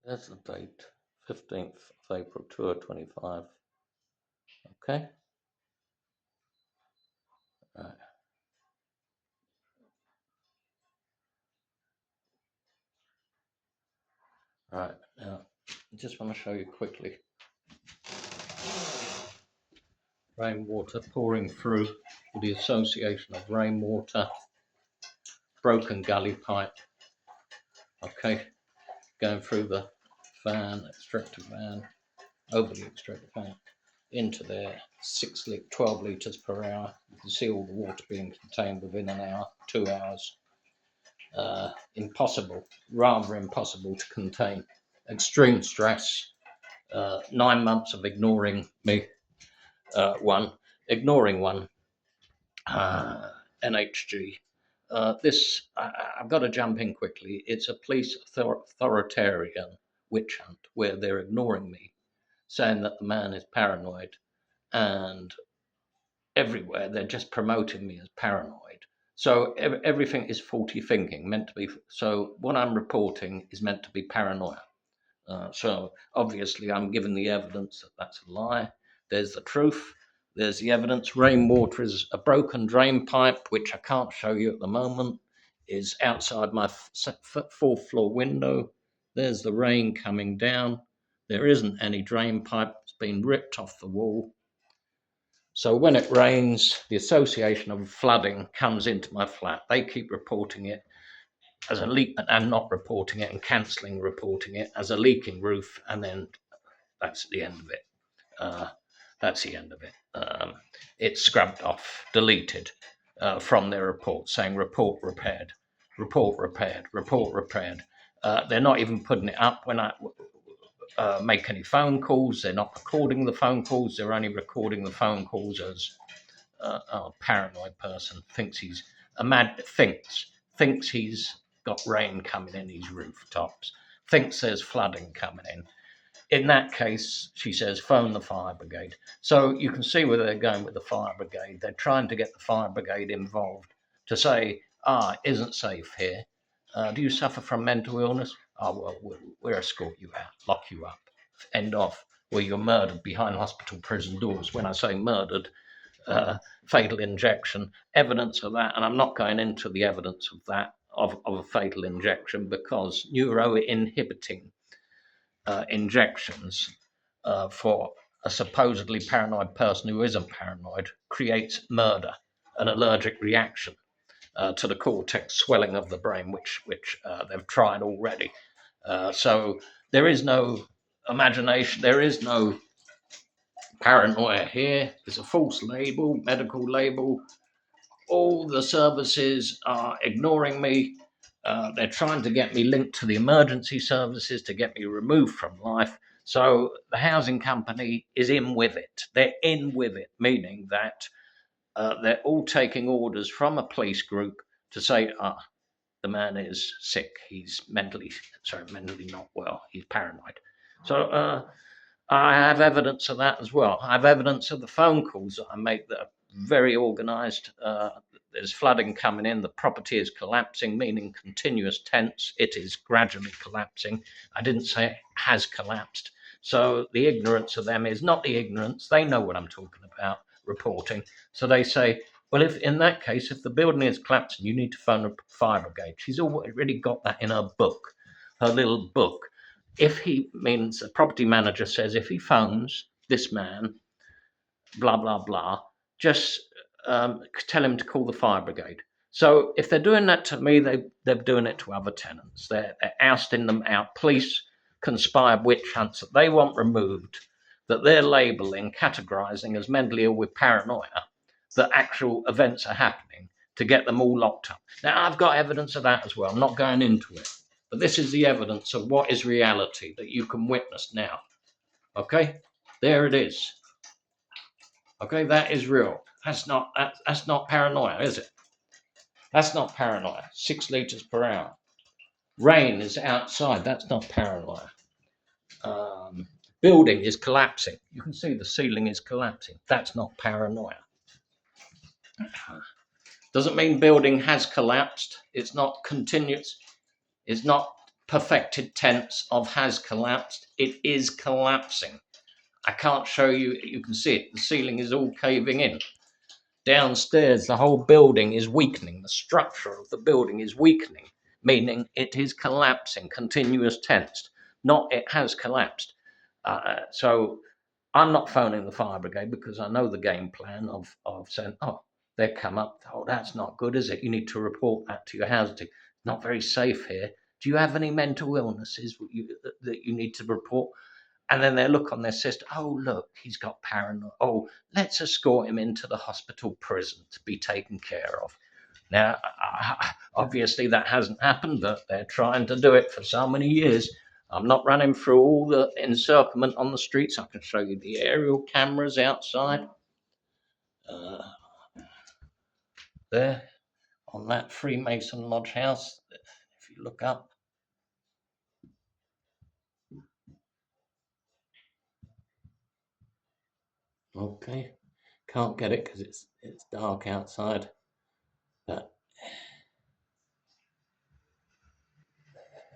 There's the date, 15th of April 2025. Okay. Right. Right. Now, I just want to show you quickly. Rainwater pouring through with the association of rainwater, broken gully pipe. Okay. Going through the fan, extractor fan, over the extractor fan, into there, 12 litres per hour. You can see all the water being contained within an hour, 2 hours. Impossible, rather impossible to contain. Extreme stress, 9 months of ignoring me, ignoring one, NHG. I've got to jump in quickly. It's a police authoritarian witch hunt where they're ignoring me, saying that the man is paranoid, and everywhere they're just promoting me as paranoid. So everything is faulty thinking, meant to be. So what I'm reporting is meant to be paranoia. So obviously I'm given the evidence that that's a lie. There's the truth. There's the evidence. Rainwater is a broken drain pipe, which I can't show you at the moment, is outside my fourth floor window. There's the rain coming down. There isn't any drain pipe. It's been ripped off the wall. So when it rains, the association of flooding comes into my flat. They keep reporting it as a leak and not reporting it, and cancelling reporting it as a leaking roof, and then that's the end of it. That's the end of it. It's scrubbed off, deleted from their report, saying report repaired, report repaired, report repaired. They're not even putting it up when I make any phone calls. They're not recording the phone calls. They're only recording the phone calls as a paranoid person thinks he's thinks he's got rain coming in his rooftops, thinks there's flooding coming in. In that case, she says, phone the fire brigade. So you can see where they're going with the fire brigade. They're trying to get the fire brigade involved to say, it isn't safe here. Do you suffer from mental illness? Well, we'll escort you out, lock you up, end off, where you're murdered behind hospital prison doors. When I say murdered, fatal injection, evidence of that, and I'm not going into the evidence of that, of a fatal injection, because neuroinhibiting injections for a supposedly paranoid person who isn't paranoid creates murder, an allergic reaction to the cortex swelling of the brain, which they've tried already. So there is no imagination, there is no paranoia here. It's a false label, medical label. All the services are ignoring me. They're trying to get me linked to the emergency services to get me removed from life. So the housing company is in with it. They're in with it, meaning that they're all taking orders from a police group to say, the man is sick. He's mentally not well. He's paranoid. So I have evidence of that as well. I have evidence of the phone calls that I make that are very organised. There's flooding coming in. The property is collapsing, meaning continuous tense. It is gradually collapsing. I didn't say it has collapsed. So the ignorance of them is not the ignorance. They know what I'm talking about, reporting. So they say, well, if in that case, if the building is collapsing, you need to phone a fire brigade. She's already got that in her book, her little book. If he means a property manager says if he phones this man, blah, blah, blah, just tell him to call the fire brigade. So if they're doing that to me, they're doing it to other tenants. They're ousting them out. Police conspired witch hunts that they want removed, that they're labelling, categorising as mentally ill with paranoia, that actual events are happening to get them all locked up. Now, I've got evidence of that as well. I'm not going into it. But this is the evidence of what is reality that you can witness now. Okay? There it is. Okay, that is real. That's not paranoia, is it? That's not paranoia. 6 litres per hour. Rain is outside. That's not paranoia. Building is collapsing. You can see the ceiling is collapsing. That's not paranoia. Doesn't mean building has collapsed. It's not continuous. It's not perfected tense of has collapsed. It is collapsing. I can't show you, you can see it. The ceiling is all caving in. Downstairs, the whole building is weakening. The structure of the building is weakening, meaning it is collapsing, continuous tense, not it has collapsed. So I'm not phoning the fire brigade because I know the game plan of saying, oh, they've come up. Oh, that's not good, is it? You need to report that to your housing. Not very safe here. Do you have any mental illnesses that you need to report? And then they look on their system. Oh, look, he's got paranoia. Oh, let's escort him into the hospital prison to be taken care of. Now, obviously, that hasn't happened, but they're trying to do it for so many years. I'm not running through all the encirclement on the streets. I can show you the aerial cameras outside. There, on that Freemason Lodge house, if you look up. Okay, can't get it because it's dark outside, but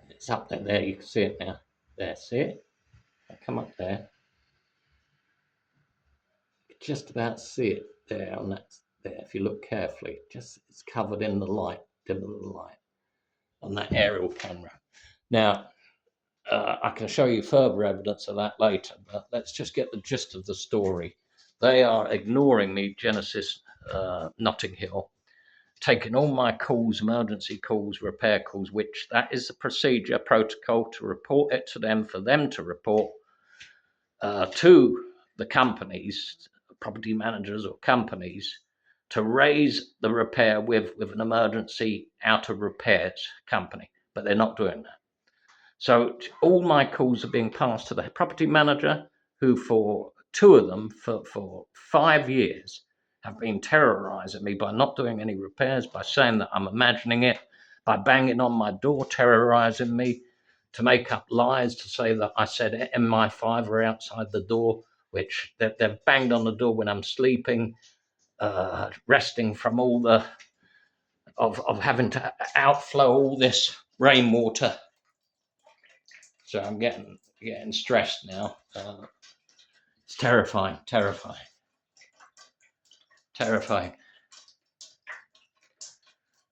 it's up there. There, you can see it now. There, see it? I come up there. You can just about see it there on that. There, if you look carefully, just it's covered in the light, dim of the light on that aerial camera. Now, I can show you further evidence of that later, but let's just get the gist of the story. They are ignoring me, Genesis Notting Hill, taking all my calls, emergency calls, repair calls, which that is the procedure protocol to report it to them, for them to report to the companies, property managers or companies, to raise the repair with an emergency out of repairs company, but they're not doing that. So all my calls are being passed to the property manager, who for two of them for 5 years have been terrorizing me by not doing any repairs, by saying that I'm imagining it, by banging on my door, terrorizing me, to make up lies, to say that I said MI5 were outside the door, which they've banged on the door when I'm sleeping, resting from all the of having to outflow all this rainwater. So I'm getting stressed now. It's terrifying.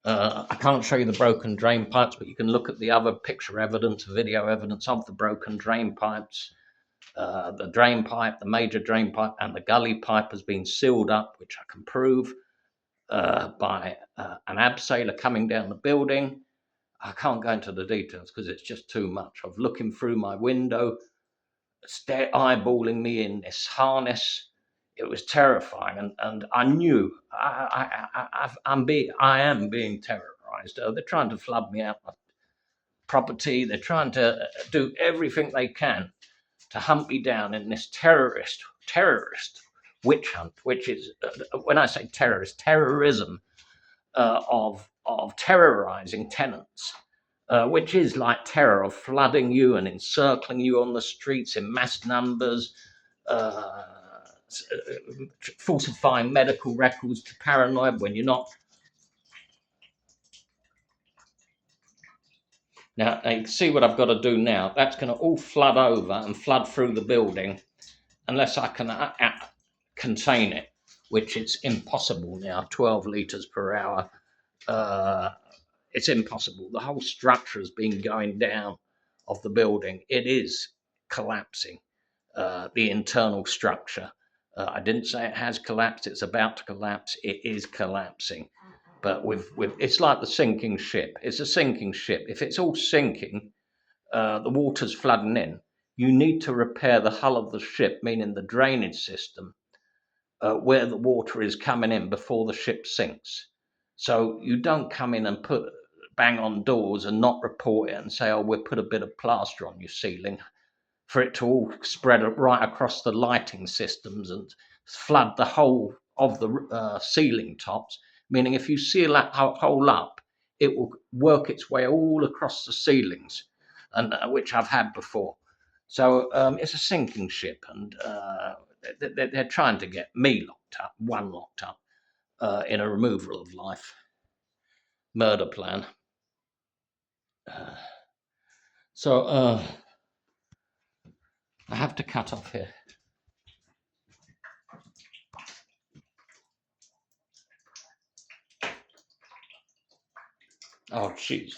I can't show you the broken drain pipes, but you can look at the other picture evidence, video evidence of the broken drain pipes. The drain pipe, the major drain pipe, and the gully pipe has been sealed up, which I can prove by an abseiler coming down the building. I can't go into the details because it's just too much. Of looking through my window, eyeballing me in this harness. It was terrifying, and I knew I am being terrorized. They're trying to flood me out my property. They're trying to do everything they can to hunt me down in this terrorist witch hunt, which is when I say terrorism of terrorizing tenants. Which is like terror of flooding you and encircling you on the streets in mass numbers, falsifying medical records to paranoid when you're not. Now, you can see what I've got to do now. That's going to all flood over and flood through the building unless I can contain it, which is impossible now, 12 litres per hour. It's impossible. The whole structure has been going down of the building. It is collapsing, the internal structure. I didn't say it has collapsed. It's about to collapse. It is collapsing. But with it's like the sinking ship. It's a sinking ship. If it's all sinking, the water's flooding in. You need to repair the hull of the ship, meaning the drainage system, where the water is coming in before the ship sinks. So you don't come in and bang on doors and not report it and say, oh, we'll put a bit of plaster on your ceiling, for it to all spread right across the lighting systems and flood the whole of the ceiling tops. Meaning, if you seal that hole up, it will work its way all across the ceilings, and which I've had before. So it's a sinking ship, and they're trying to get me locked up in a removal of life murder plan. So I have to cut off here. Oh, jeez.